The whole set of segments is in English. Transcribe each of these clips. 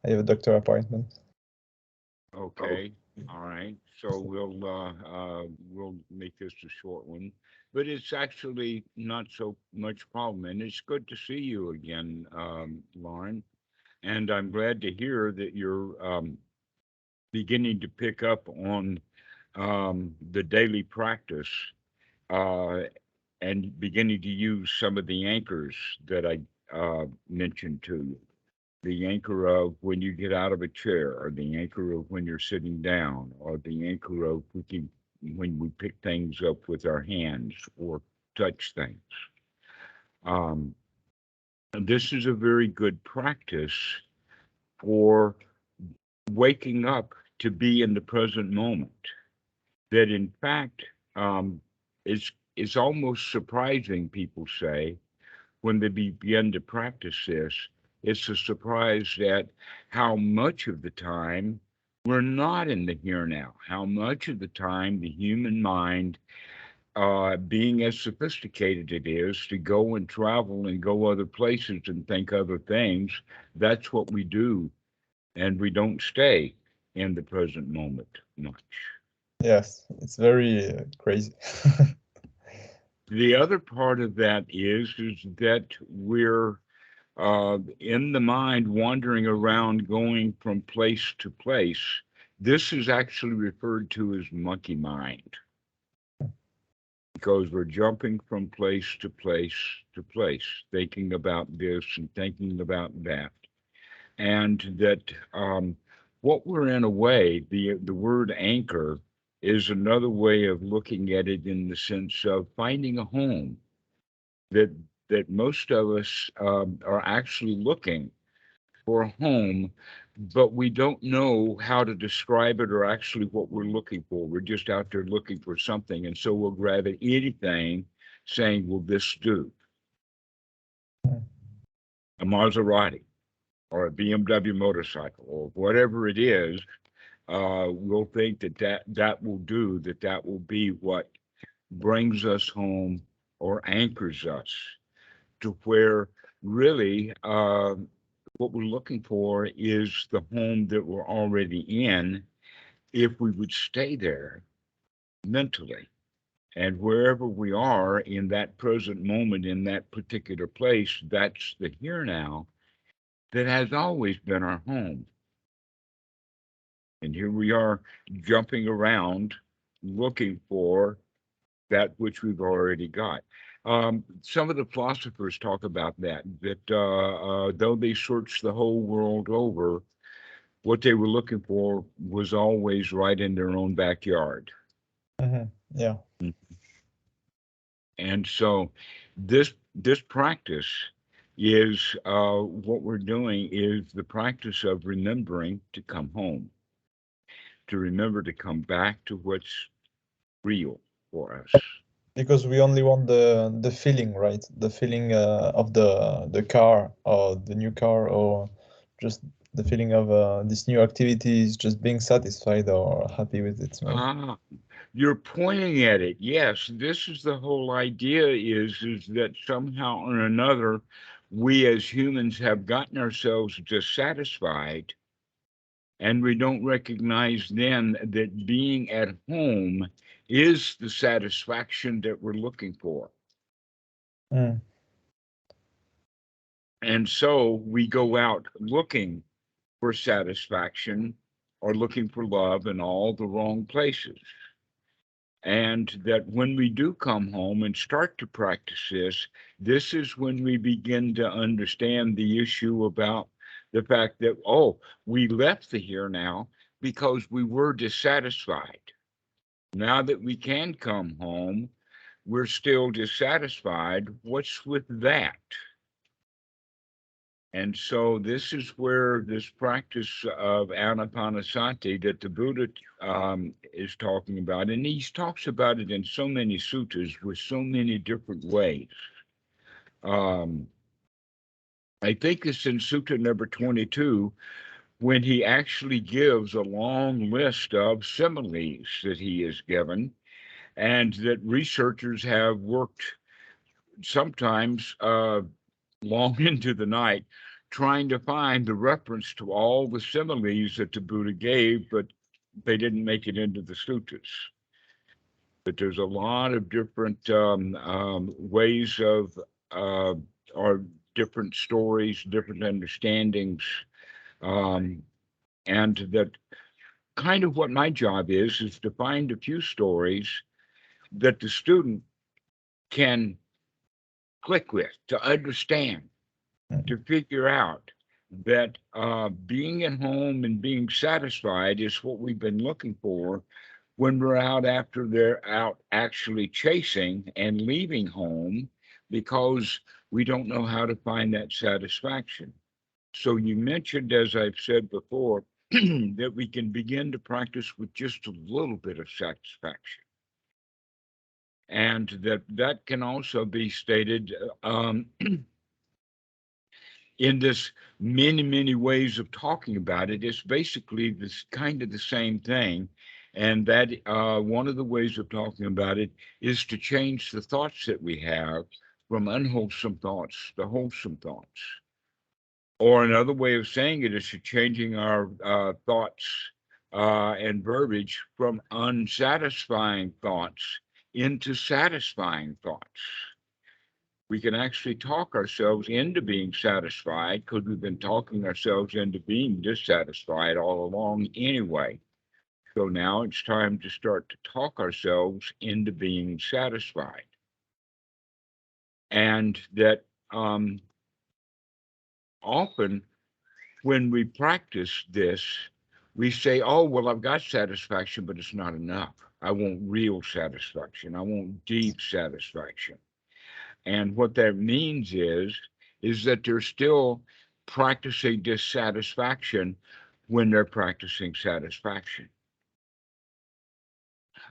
I have a doctor appointment. Okay. All right. So we'll make this a short one, but it's actually not so much problem, and it's good to see you again, Lauren. And I'm glad to hear that you're beginning to pick up on the daily practice uh, and beginning to use some of the anchors that I mentioned to you. The anchor of when you get out of a chair, or the anchor of when you're sitting down, or the anchor of when we pick things up with our hands or touch things. Um, and this is a very good practice for waking up to be in the present moment. That in fact um, is almost surprising. People say when they begin to practice this, it's a surprise at how much of the time we're not in the here now, how much of the time the human mind, being as sophisticated it is to go and travel and go other places and think other things, that's what we do. And we don't stay in the present moment much. Yes, it's very crazy. The other part of that is that we're in the mind wandering around going from place to place. This is actually referred to as monkey mind because we're jumping from place to place to place, thinking about this and thinking about that. And that what we're in a way, the word anchor is another way of looking at it in the sense of finding a home that most of us are actually looking for a home, but we don't know how to describe it or actually what we're looking for. We're just out there looking for something. And so we'll grab at anything saying, will this do? A Maserati or a BMW motorcycle or whatever it is, we'll think that that will do, that will be what brings us home or anchors us to where really what we're looking for is the home that we're already in if we would stay there mentally. And wherever we are in that present moment, in that particular place, that's the here now that has always been our home. And here we are jumping around looking for that which we've already got. Some of the philosophers talk about that though they searched the whole world over, what they were looking for was always right in their own backyard. Yeah. And so this practice is what we're doing is the practice of remembering to come home, to remember to come back to what's real for us. Because we only want the feeling, right? The feeling of the car or the new car, or just the feeling of this new activities, just being satisfied or happy with it, right? Ah, you're pointing at it. Yes, this is the whole idea is that somehow or another, we as humans have gotten ourselves dissatisfied, and we don't recognize then that being at home is the satisfaction that we're looking for. Mm. And so we go out looking for satisfaction or looking for love in all the wrong places. And that when we do come home and start to practice this is when we begin to understand the issue about the fact that, oh, we left the here now because we were dissatisfied. Now that we can come home, we're still dissatisfied. What's with that? And so this is where this practice of anapanasati that the Buddha is talking about, and he talks about it in so many suttas with so many different ways. Um, I think it's in Sutta number 22 when he actually gives a long list of similes that he has given, and that researchers have worked sometimes long into the night trying to find the reference to all the similes that the Buddha gave, but they didn't make it into the suttas. But there's a lot of different ways of, or different stories, different understandings, and that kind of what my job is to find a few stories that the student can click with, to understand, to figure out that being at home and being satisfied is what we've been looking for when we're out after they're out actually chasing and leaving home, because we don't know how to find that satisfaction. So you mentioned, as I've said before, that we can begin to practice with just a little bit of satisfaction. And that can also be stated in this many ways of talking about it. It's basically this kind of the same thing. And that one of the ways of talking about it is to change the thoughts that we have from unwholesome thoughts to wholesome thoughts. Or another way of saying it is to changing our thoughts and verbiage from unsatisfying thoughts into satisfying thoughts. We can actually talk ourselves into being satisfied because we've been talking ourselves into being dissatisfied all along anyway. So now it's time to start to talk ourselves into being satisfied. And that often when we practice this, we say, oh, well, I've got satisfaction, but it's not enough. I want real satisfaction. I want deep satisfaction. And what that means is that they're still practicing dissatisfaction when they're practicing satisfaction.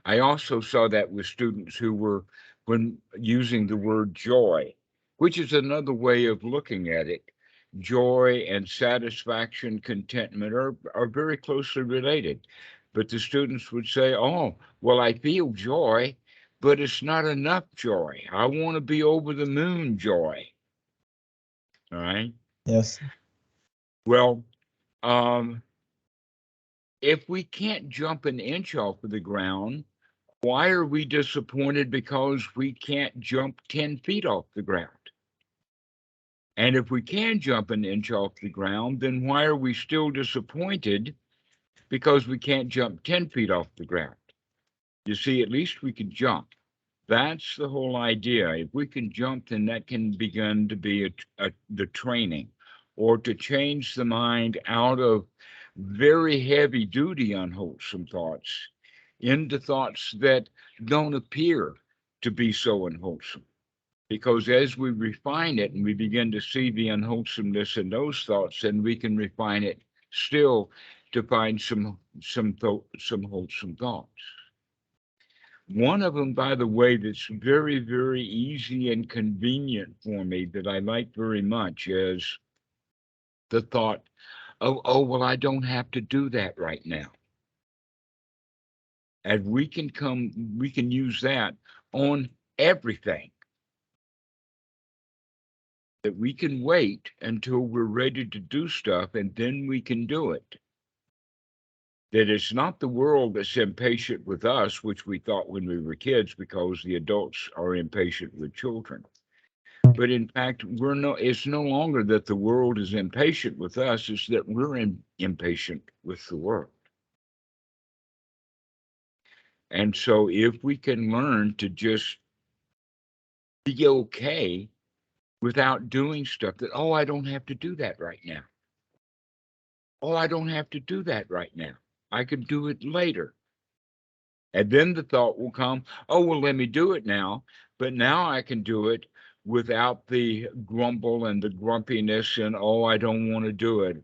I also saw that with students who were, when using the word joy, which is another way of looking at it. Joy and satisfaction, contentment are very closely related. But the students would say, oh, well, I feel joy, but it's not enough joy. I want to be over the moon joy. All right. Yes. Well, if we can't jump an inch off of the ground, why are we disappointed because we can't jump 10 feet off the ground? And if we can jump an inch off the ground, then why are we still disappointed because we can't jump 10 feet off the ground? You see, at least we can jump. That's the whole idea. If we can jump, then that can begin to be the training, or to change the mind out of very heavy duty unwholesome thoughts into thoughts that don't appear to be so unwholesome. Because as we refine it and we begin to see the unwholesomeness in those thoughts, then we can refine it still to find some wholesome thoughts. One of them, by the way, that's very easy and convenient for me that I like very much is the thought, oh, well, I don't have to do that right now. And we can use that on everything. That we can wait until we're ready to do stuff and then we can do it. That it's not the world that's impatient with us, which we thought when we were kids, because the adults are impatient with children. But in fact, it's no longer that the world is impatient with us, it's that we're impatient with the world. And so if we can learn to just be okay without doing stuff that, oh, I don't have to do that right now. Oh, I don't have to do that right now. I can do it later. And then the thought will come, oh, well, let me do it now. But now I can do it without the grumble and the grumpiness and, oh, I don't want to do it,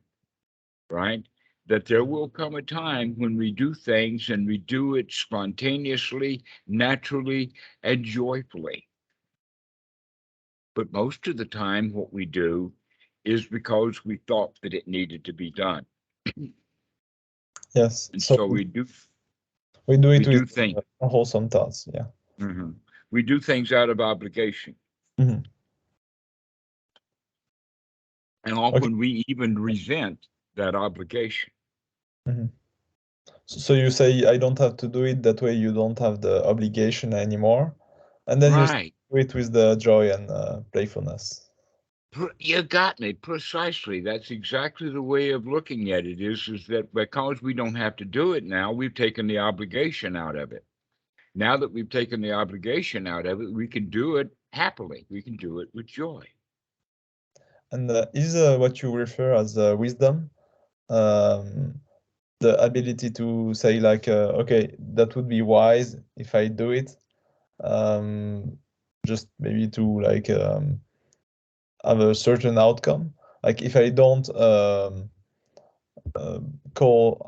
right? That there will come a time when we do things and we do it spontaneously, naturally, and joyfully. But most of the time, what we do is because we thought that it needed to be done. Yes. And So so we do we it do with things. wholesome thoughts. Yeah. We do things out of obligation. And Okay. often we even resent that obligation. Mhm. So you say I don't have to do it, that way you don't have the obligation anymore, and then you Right. do it with the joy and playfulness. You got me precisely. That's exactly the way of looking at it is that because we don't have to do it now, we've taken the obligation out of it. Now that we've taken the obligation out of it, we can do it happily. We can do it with joy. And is what you refer as wisdom, um, the ability to say like, okay, that would be wise if I do it, um, just maybe to like have a certain outcome. Like if I don't call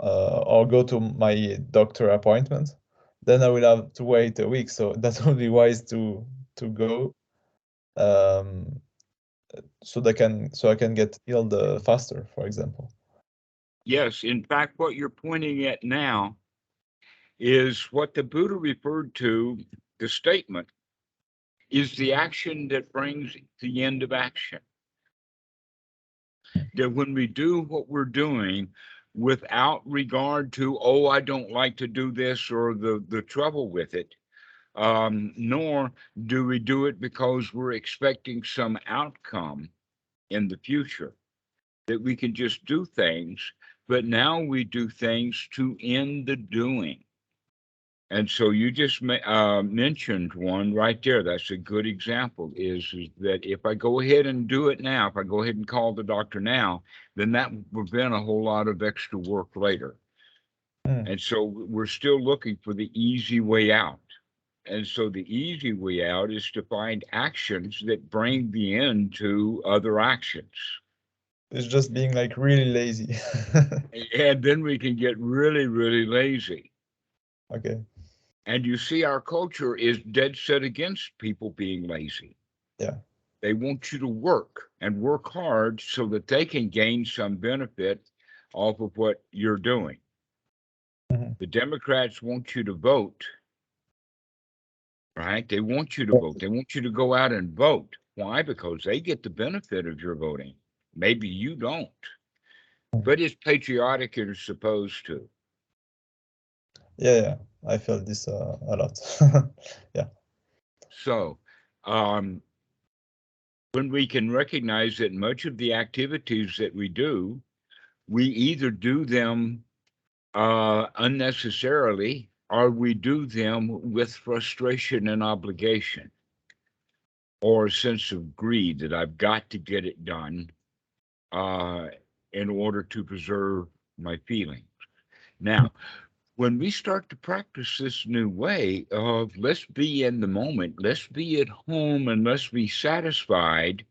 or go to my doctor appointment, then I will have to wait a week. So that would be wise to go, um, so I can get healed faster, for example. Yes, in fact, what you're pointing at now is what the Buddha referred to, the statement is the action that brings the end of action. That when we do what we're doing without regard to, oh, I don't like to do this or the trouble with it, nor do we do it because we're expecting some outcome in the future, that we can just do things, but now we do things to end the doing. And so you just mentioned one right there. That's a good example. Is that if I go ahead and do it now, if I go ahead and call the doctor now, then that will prevent a whole lot of extra work later. Mm. And so we're still looking for the easy way out. And so the easy way out is to find actions that bring the end to other actions. It's just being like really lazy. And then we can get really, really lazy. Okay. And you see, our culture is dead set against people being lazy. Yeah. They want you to work and work hard so that they can gain some benefit off of what you're doing. Mhm. The Democrats want you to vote, right? They want you to vote. They want you to go out and vote. Why? Because they get the benefit of your voting. Maybe you don't, but it's patriotic and it's supposed to. Yeah, yeah. I felt this a lot. Yeah. So, um, when we can recognize that much of the activities that we do, we either do them unnecessarily or we do them with frustration and obligation or a sense of greed that I've got to get it done uh, in order to preserve my feelings. Now, when we start to practice this new way of let's be in the moment, let's be at home, and let's be satisfied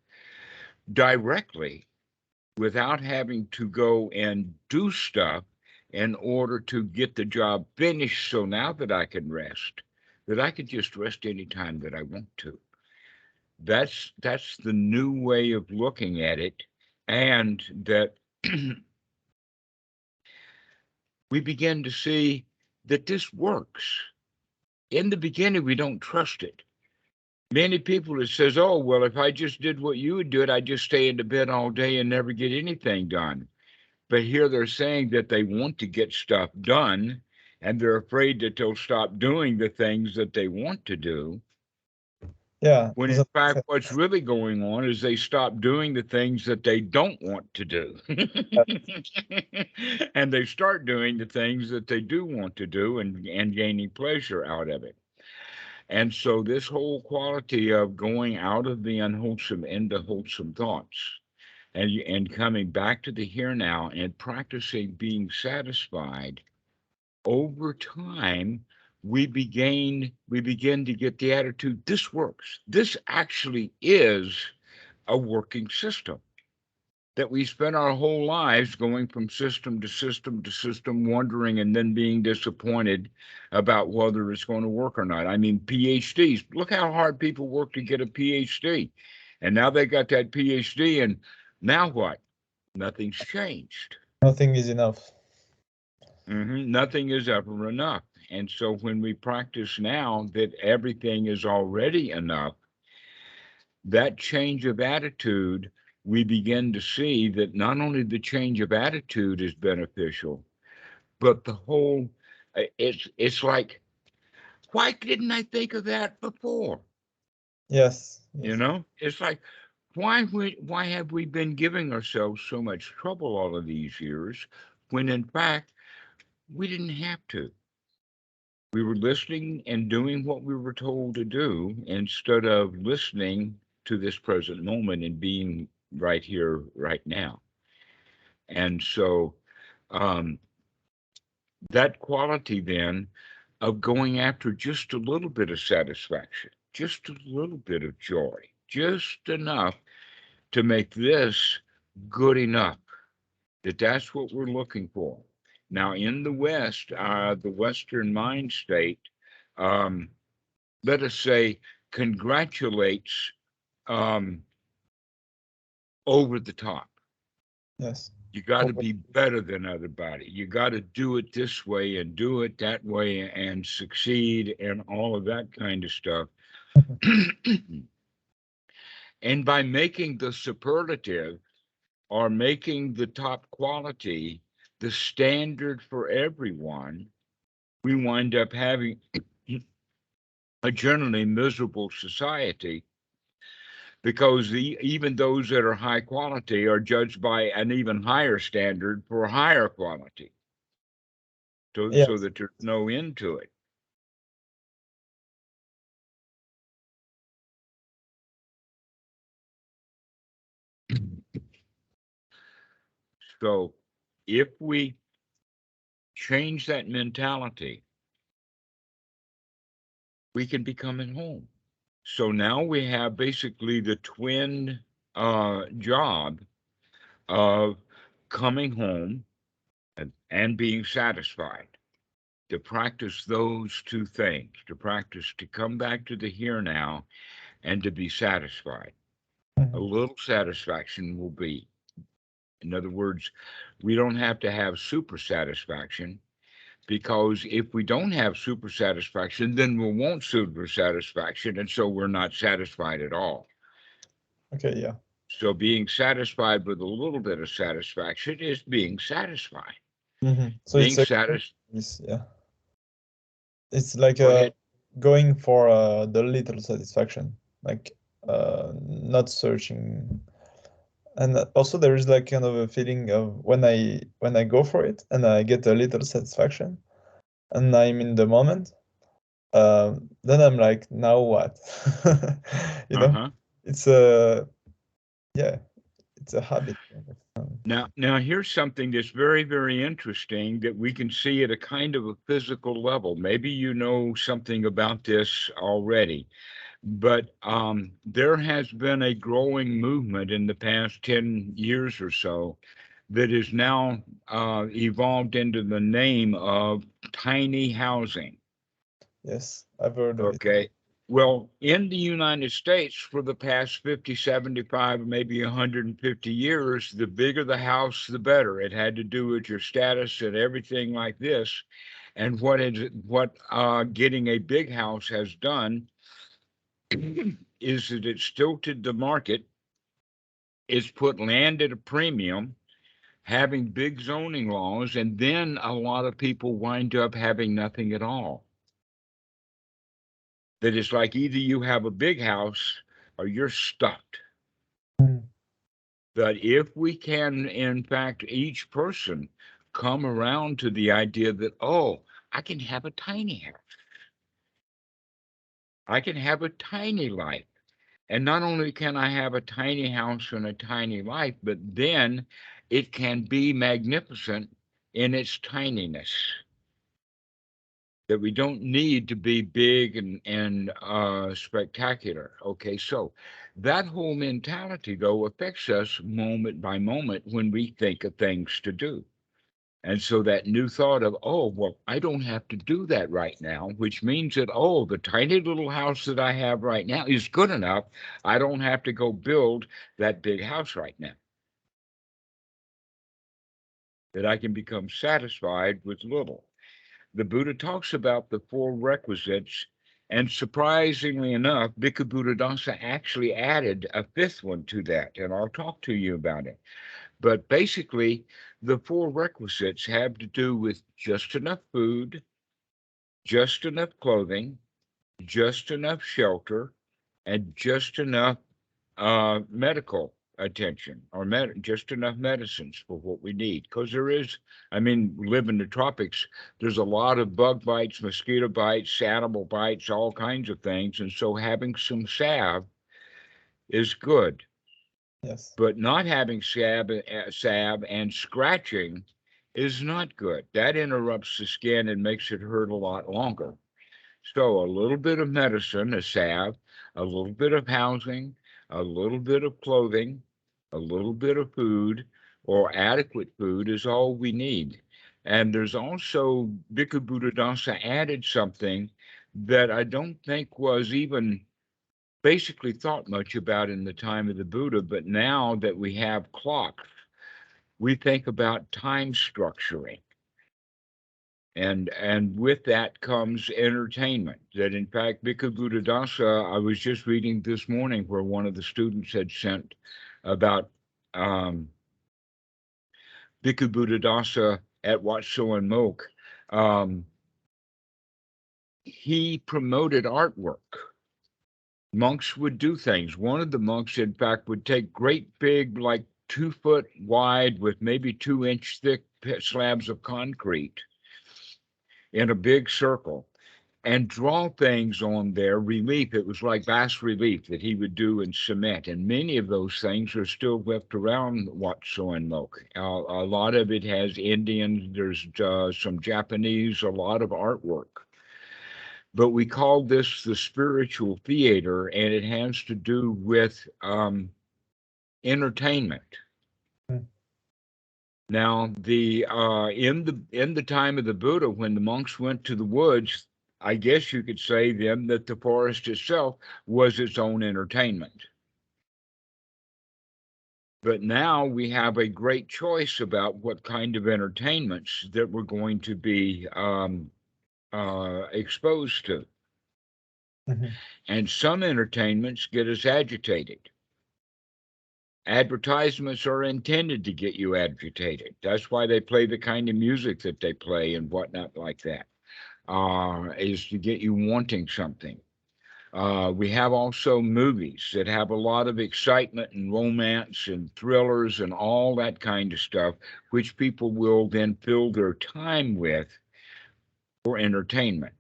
directly without having to go and do stuff in order to get the job finished. So now that I can rest, that I can just rest anytime that I want to. That's the new way of looking at it, and that we begin to see that this works. In the beginning, we don't trust it. Many people it says, "Oh well, if I just did what you would do, it I'd just stay in the bed all day and never get anything done." But here they're saying that they want to get stuff done and they're afraid that they'll stop doing the things that they want to do. Yeah. When in Doesn't make fact, sense. what's really going on is they stop doing the things that they don't want to do. And they start doing the things that they do want to do and gaining pleasure out of it. And so, this whole quality of going out of the unwholesome into wholesome thoughts and coming back to the here now and practicing being satisfied over time, we begin to get the attitude, this works, this actually is a working system, that we spend our whole lives going from system to system to system, wondering and then being disappointed about whether it's going to work or not. I mean, PhDs, look how hard people work to get a PhD, and now they got that PhD, and now what? Nothing's changed. Nothing is enough. Nothing is ever enough. And so when we practice now that everything is already enough, that change of attitude we begin to see that not only the change of attitude is beneficial, but the whole, it's like, why didn't I think of that before? Yes. You Yes. know, it's like, why have we been giving ourselves so much trouble all of these years when in fact we didn't have to? We were listening and doing what we were told to do instead of listening to this present moment and being right here, right now. And so um, that quality then of going after just a little bit of satisfaction, just a little bit of joy, just enough to make this good enough, that's what we're looking for. Now, in the West, the Western mind state, um, let us say, congratulates um, over the top. Yes. You got to Over. be better than everybody. You got to do it this way and do it that way and succeed and all of that kind of stuff. And by making the superlative or making the top quality the standard for everyone, we wind up having a generally miserable society because even those that are high quality are judged by an even higher standard for higher quality, so Yes. that there's no end to it. So if we change that mentality, we can become at home. So now we have basically the twin job of coming home and being satisfied. To practice those two things, to practice to come back to the here now and to be satisfied. A Mhm. little satisfaction will be. In other words, we don't have to have super satisfaction, because if we don't have super satisfaction, then we won't super satisfaction. And so we're not satisfied at all. Okay. Yeah. So being satisfied with a little bit of satisfaction is being satisfied. So Being it's a satisfied. yeah. It's like Go ahead. going for the little satisfaction, like not searching. And also there is like kind of a feeling of when I go for it and I get a little satisfaction and I'm in the moment, then I'm like, now what? You know, Uh-huh. it's a yeah, it's a habit. Now here's something that's very, very interesting that we can see at a kind of a physical level. Maybe you know something about this already, but there has been a growing movement in the past 10 years or so that is now evolved into the name of tiny housing. Yes, I've heard of it. Okay. Well, in the United States, for the past 50, 75, maybe 150 years, the bigger the house, the better. It had to do with your status and everything like this. And what getting a big house has done is that it's stilted the market, it's put land at a premium, having big zoning laws, and then a lot of people wind up having nothing at all. That it's like either you have a big house or you're stuck. Mm. That if we can, in fact, each person come around to the idea that, oh, I can have a tiny house, I can have a tiny life. And not only can I have a tiny house and a tiny life, but then it can be magnificent in its tininess. That we don't need to be big and spectacular. Okay, so that whole mentality though affects us moment by moment when we think of things to do. And so that new thought of, oh, well, I don't have to do that right now, which means that, oh, the tiny little house that I have right now is good enough. I don't have to go build that big house right now. That I can become satisfied with little. The Buddha talks about the four requisites And surprisingly enough, Bhikkhu Buddhadasa actually added a fifth one to that, and I'll talk to you about it. But basically, the four requisites have to do with just enough food, just enough clothing, just enough shelter, and just enough medical attention, or just enough medicines for what we need. Because there is, I mean, we live in the tropics, there's a lot of bug bites, mosquito bites, animal bites, all kinds of things. And so having some salve is good. Yes. But not having salve and scratching is not good. That interrupts the skin and makes it hurt a lot longer. So a little bit of medicine, a salve, a little bit of housing, a little bit of clothing, a little bit of food, or adequate food is all we need. And there's also, Bhikkhu Buddhadasa added something that I don't think was even basically thought much about in the time of the Buddha, but now that we have clocks, we think about time structuring. And with that comes entertainment. That in fact, Bhikkhu Buddhadasa, I was just reading this morning where one of the students had sent about Bhikkhu Buddhadasa at Wat Suan Mok. He promoted artwork. Monks would do things. One of the monks, in fact, would take great big, like 2 foot wide with maybe 2 inch thick slabs of concrete in a big circle and draw things on their relief. It was like bas relief that he would do in cement. And many of those things are still left around Wat Suan Mok. A lot of it has Indian, there's some Japanese, a lot of artwork. But we call this the spiritual theater, and it has to do with entertainment. Mm. Now, in the time of the Buddha, when the monks went to the woods, I guess you could say then that the forest itself was its own entertainment. But now we have a great choice about what kind of entertainments that we're going to be exposed to. Mhm. And some entertainments get us agitated. Advertisements are intended to get you agitated. That's why they play the kind of music that they play and whatnot like that, is to get you wanting something. We have also movies that have a lot of excitement and romance and thrillers and all that kind of stuff, which people will then fill their time with for entertainment.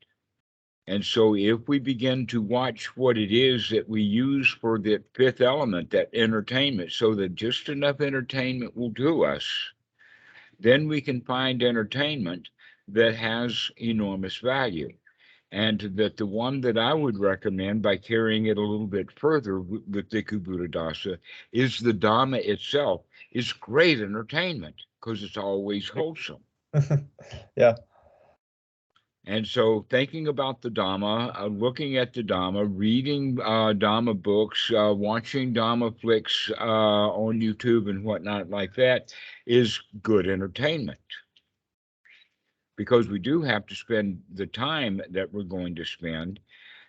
And so if we begin to watch what it is that we use for the fifth element, that entertainment, so that just enough entertainment will do us, then we can find entertainment that has enormous value. And that the one that I would recommend, by carrying it a little bit further with Bhikkhu Buddhadasa, is the Dhamma itself is great entertainment because it's always wholesome. Yeah, And so, thinking about the Dhamma, looking at the Dhamma, reading Dhamma books, watching Dhamma flicks on YouTube and whatnot like that is good entertainment. Because we do have to spend the time that we're going to spend.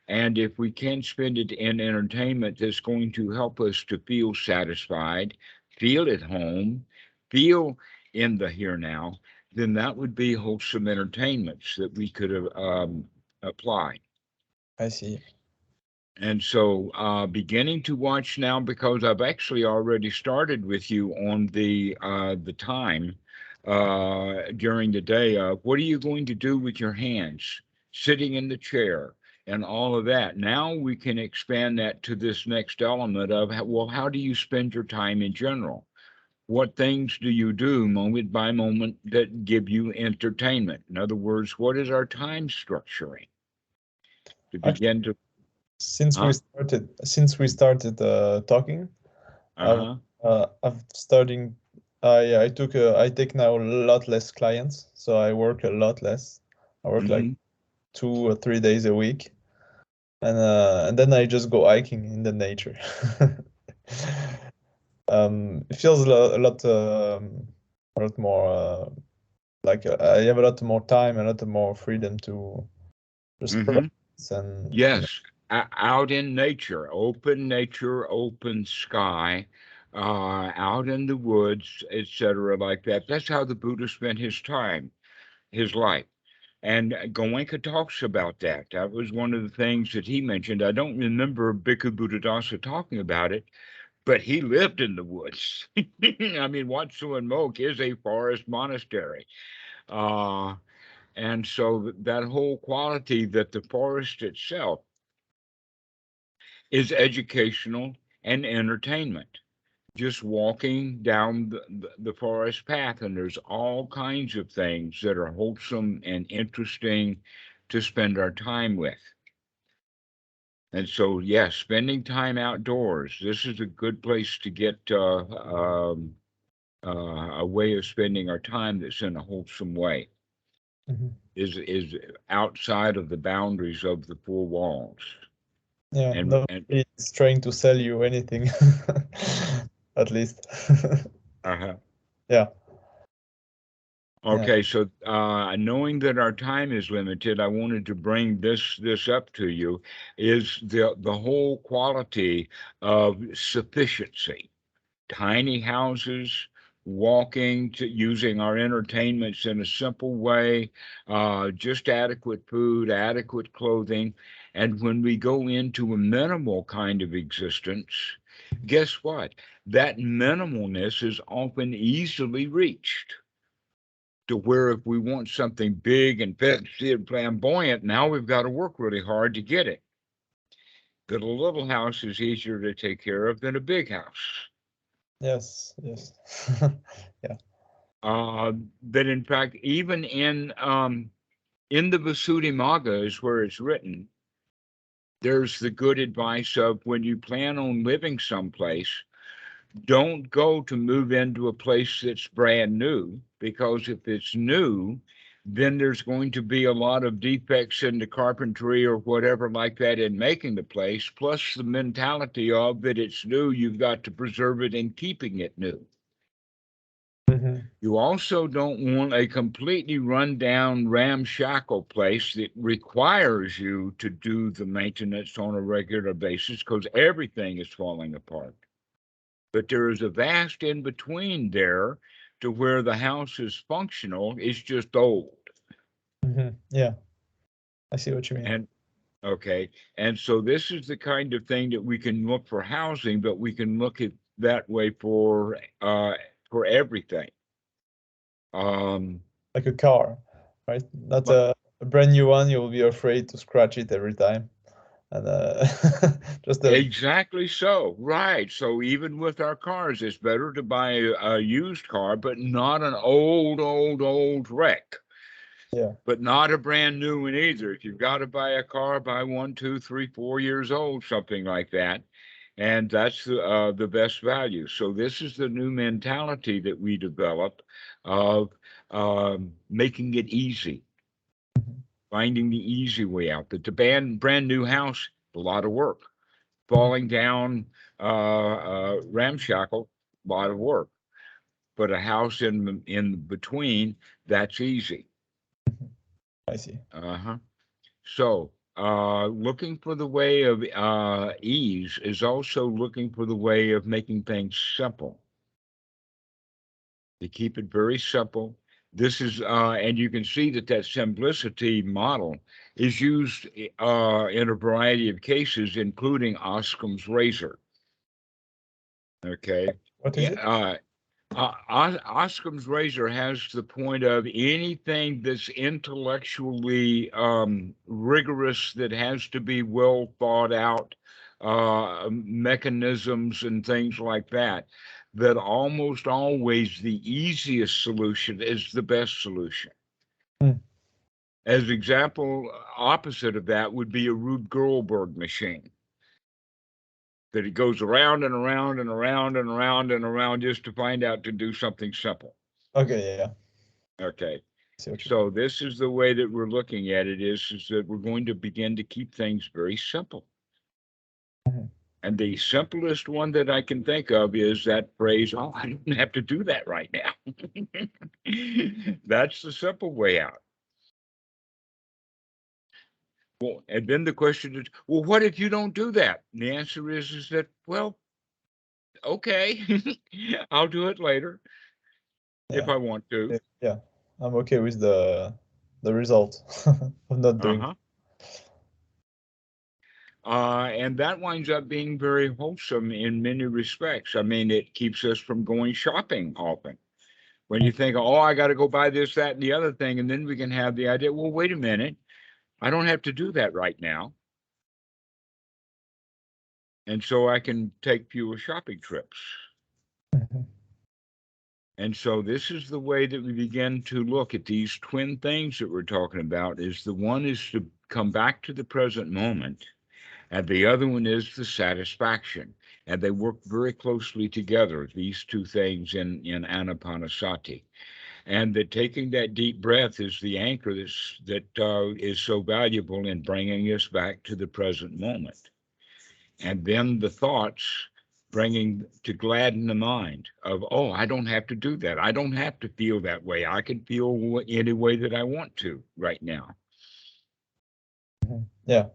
And if we can spend it in entertainment that's going to help us to feel satisfied, feel at home, feel in the here now, then that would be wholesome entertainments that we could apply. I see. And so, beginning to watch now, because I've actually already started with you on the time during the day. What are you going to do with your hands, sitting in the chair, and all of that? Now we can expand that to this next element of well, how do you spend your time in general? What things do you do moment by moment that give you entertainment? In other words, what is our time structuring to Actually, begin to? since we Huh? started talking, I've Uh-huh. I've starting. I take now a lot less clients, so I work a lot less. I work like Mm-hmm. 2 or 3 days a week, and then I just go hiking in the nature. It feels a lot more like I have a lot more time, a lot more freedom to just Mm-hmm. and Yes, out in nature, open sky, out in the woods, etc., like that. That's how the Buddha spent his time, his life. And Goenka talks about that. That was one of the things that he mentioned. I don't remember Bhikkhu Buddhadasa talking about it, but he lived in the woods. I mean, Wat Suan Mok is a forest monastery. Uh, and so that whole quality that the forest itself is educational and entertainment. Just walking down the forest path, and there's all kinds of things that are wholesome and interesting to spend our time with. And so, yes, spending time outdoors. This is a good place to get a way of spending our time that's in a wholesome way. Is outside of the boundaries of the four walls. yeah, And nobody's trying to sell you anything, at least. uh-huh. Yeah. Okay, so knowing that our time is limited, I wanted to bring this up to you, is the whole quality of sufficiency. Tiny houses, walking to using our entertainments in a simple way, just adequate food, adequate clothing. And when we go into a minimal kind of existence, guess what? That minimalness is often easily reached. To where if we want something big and fancy and flamboyant, now we've got to work really hard to get it. That a little house is easier to take care of than a big house. Yes, yes. Yeah. That in fact, even in the Visuddhimagga is where it's written, there's the good advice of when you plan on living someplace, don't go to move into a place that's brand new, because if it's new, then there's going to be a lot of defects in the carpentry or whatever like that in making the place, plus the mentality of that it's new, you've got to preserve it in keeping it new. You also don't want a completely run down, ramshackle place that requires you to do the maintenance on a regular basis because everything is falling apart. But there is a vast in between there to where the house is functional, it's just old. Yeah, I see what you mean. And okay, and so this is the kind of thing that we can look for housing, but we can look at that way for everything. Like a car, right? Not But a brand new one. You'll be afraid to scratch it every time, and just a exactly so, right. So even with our cars, it's better to buy a used car, but not an old wreck. yeah. But not a brand new one either. If you've got to buy a car, buy 1, 2, 3, 4 years old, something like that. And that's the best value. So this is the new mentality that we develop of making it easy, finding the easy way out. That the brand new house, a lot of work. Falling down, ramshackle, a lot of work. But a house in between, that's easy. I see. Uh-huh. So, looking for the way of ease is also looking for the way of making things simple. To keep it very simple. This is, and you can see that simplicity model is used in a variety of cases, including Occam's razor. Okay. What is it? Occam's razor has the point of anything that's intellectually rigorous, that has to be well thought out, mechanisms and things like that, that almost always the easiest solution is the best solution. As example, opposite of that would be a Rube Goldberg machine. That it goes around and around and around and around and around just to find out to do something simple. Okay, yeah. Okay. See what you So this is the way that we're looking at it is that we're going to begin to keep things very simple. And the simplest one that I can think of is that phrase, oh, I don't have to do that right now. That's the simple way out. Well, and then the question is, well, what if you don't do that? And the answer is that, well, okay, I'll do it later if I want to. Yeah, I'm okay with the result of not doing. Uh-huh. And that winds up being very wholesome in many respects. I mean, it keeps us from going shopping often. When you think, oh, I got to go buy this, that, and the other thing, and then we can have the idea, well, wait a minute, I don't have to do that right now. And so I can take fewer shopping trips. And so this is the way that we begin to look at these twin things that we're talking about. Is the one is to come back to the present moment, and the other one is the satisfaction. And they work very closely together, these two things in Anapanasati. And that taking that deep breath is the anchor that is so valuable in bringing us back to the present moment. And then the thoughts bringing to gladden the mind of, oh, I don't have to do that. I don't have to feel that way. I can feel any way that I want to right now. Yeah.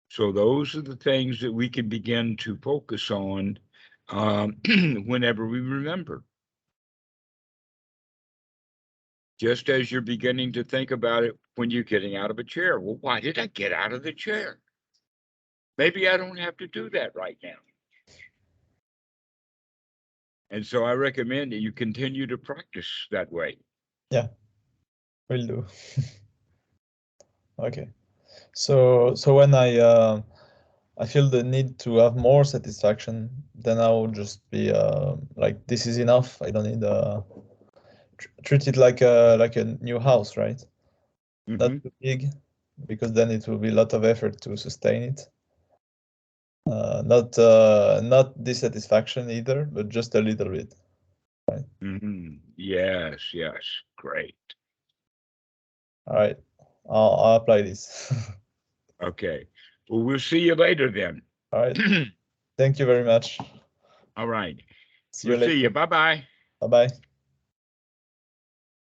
So those are the things that we can begin to focus on whenever we remember. Just as you're beginning to think about it when you're getting out of a chair. Well, why did I get out of the chair? Maybe I don't have to do that right now. And so I recommend that you continue to practice that way. Yeah, will do. Okay. So when I feel the need to have more satisfaction, then I will just be like, this is enough. I don't need treat it like a new house, right? Not too big, because then it will be a lot of effort to sustain it. Not dissatisfaction either, but just a little bit. Right. Yes, great. All right, I'll apply this. Okay. Well, we'll see you later then. All right. Thank you very much. All right. See you We'll see later. you. Bye-bye. Bye-bye.